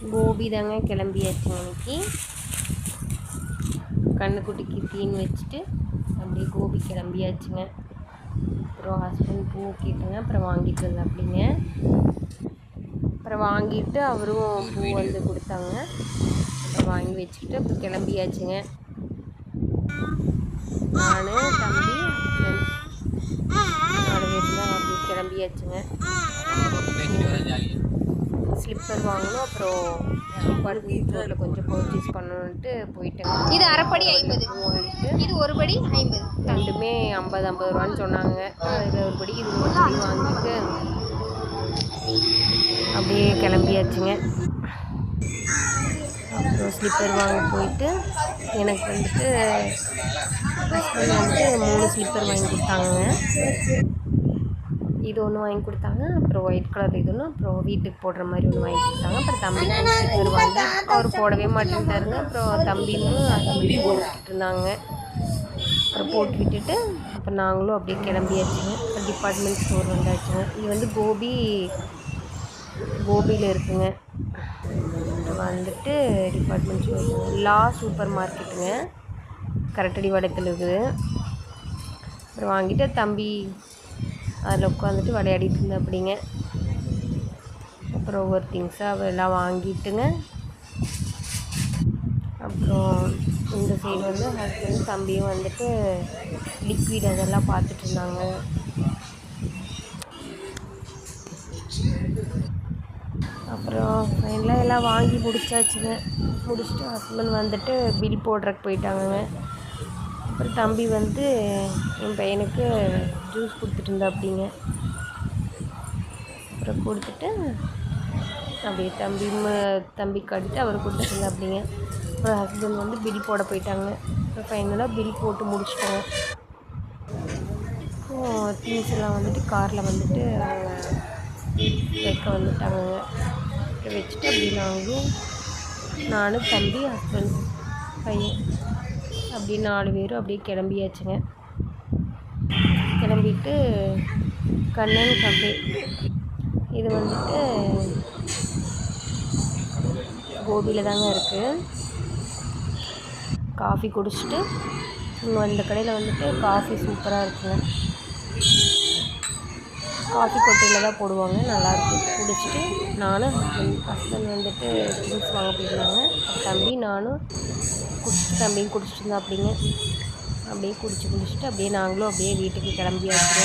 கோபி தாங்க கிளம்பியாச்சுங்க. இன்னைக்கு கண்ணுக்குட்டிக்கு தீன் வச்சுட்டு அப்படியே கோபி கிளம்பியாச்சுங்க. அப்புறம் ஹஸ்பண்ட் பூ கேட்டுங்க, அப்புறம் வாங்கிட்டு வந்தேன் அப்படிங்க. அப்புறம் வாங்கிட்டு அவரும் பூ வந்து கொடுத்தாங்க. அப்புறம் வாங்கி வச்சுக்கிட்டு அப்புறம் கிளம்பியாச்சுங்க. நான் தம்பி 4 பேர் தான் அப்படி கிளம்பியாச்சுங்க. ஸ்லிப்பர் வாங்கணும், அப்புறம் டிபார்ட்மெண்ட் ஸ்டோரில் கொஞ்சம் பர்ச்சேஸ் பண்ணணுன்ட்டு போயிட்டேங்க. இது அரைப்படி 50, இது ஒரு படி 50, ரெண்டுமே 50 ரூபான்னு சொன்னாங்க. இது ஒரு படி இது ஒரு படி வாங்கிட்டு அப்படியே கிளம்பியாச்சுங்க. அப்புறம் ஸ்லிப்பர் வாங்க போயிட்டு எனக்கு வந்துட்டு ஹஸ்பண்ட் வந்துட்டு 3 ஸ்லிப்பர் வாங்கி கொடுத்தாங்க. இது ஒன்று வாங்கி கொடுத்தாங்க, அப்புறம் ஒயிட் கலர் இது ஒன்று, அப்புறம் வீட்டுக்கு போடுற மாதிரி ஒன்று வாங்கி கொடுத்தாங்க. அப்புறம் தம்பிக்கு ஸ்லிப்பர் வாங்கி அவர் போடவே மாட்டேன்ட்டாருங்க. அப்புறம் தம்பியும் போட்டுக்கிட்டு இருந்தாங்க. அப்புறம் போட்டு விட்டுட்டு அப்புறம் நாங்களும் அப்படியே கிளம்பியாச்சுங்க. அப்புறம் டிபார்ட்மெண்ட் ஸ்டோர் வந்தாச்சுங்க. இது வந்து கோபியில் இருக்குங்க. வந்துட்டு டிபார்ட்மெண்ட் ஸ்டோர் லா சூப்பர் மார்க்கெட்டுங்க, கரெக்டடி வடத்தில் இருக்குது. அப்புறம் வாங்கிட்டு தம்பி அதில் உட்காந்துட்டு விளையாடிட்டு இருந்தேன் அப்படிங்க. அப்புறம் ஒவ்வொரு திங்ஸாக எல்லாம் வாங்கிட்டுங்க. அப்புறம் இந்த சைடு வந்து ஹஸ்பண்ட் தம்பியும் வந்துட்டு லிக்விட் அதெல்லாம் பார்த்துட்டு இருந்தாங்க. அப்புறம் ஃபைனலாக எல்லாம் வாங்கி முடிச்சாச்சுங்க. முடிச்சுட்டு ஹஸ்பண்ட் வந்துட்டு பில் போடுறதுக்கு போயிட்டாங்க. அப்புறம் தம்பி வந்து என் பையனுக்கு ஜூஸ் கொடுத்துட்டு இருந்தா அப்படிங்க. அப்புறம் கொடுத்துட்டு அப்படியே தம்பிக்கு அடுத்து அவர் கொடுத்துட்டு இருந்தா அப்படிங்க. அப்புறம் ஹஸ்பண்ட் வந்து பில் போட போயிட்டாங்க. அப்புறம் ஃபைனலாக பில் போட்டு முடிச்சிட்டாங்க. திங்ஸ் எல்லாம் வந்துட்டு காரில் வந்துட்டு வைக்க வந்துட்டாங்க. வச்சுட்டு அப்படி நானும் தம்பி ஹஸ்பண்ட் பையன் அப்படி 4 பேரும் அப்படியே கிளம்பியாச்சுங்க. கிளம்பிட்டு கண்ணன் கஃபே இது வந்துட்டு கோபியில் தாங்க இருக்குது. காஃபி குடிச்சிட்டு இங்கே இந்த கடையில் வந்துட்டு காஃபி சூப்பராக இருக்குங்க. காஃபி கொட்டையில் தான் போடுவாங்க, நல்லாயிருக்கும். குடிச்சிட்டு நானும் ஹஸ்பண்ட் வந்துட்டு ட்ரிங்க்ஸ் வாங்க போயிருந்தாங்க. தம்பியும் குடிச்சிட்டு இருந்தா அப்படிங்க. அப்படியே குடிச்சிட்டு அப்படியே நாங்களும் அப்படியே வீட்டுக்கு கிளம்பியாச்சுங்க.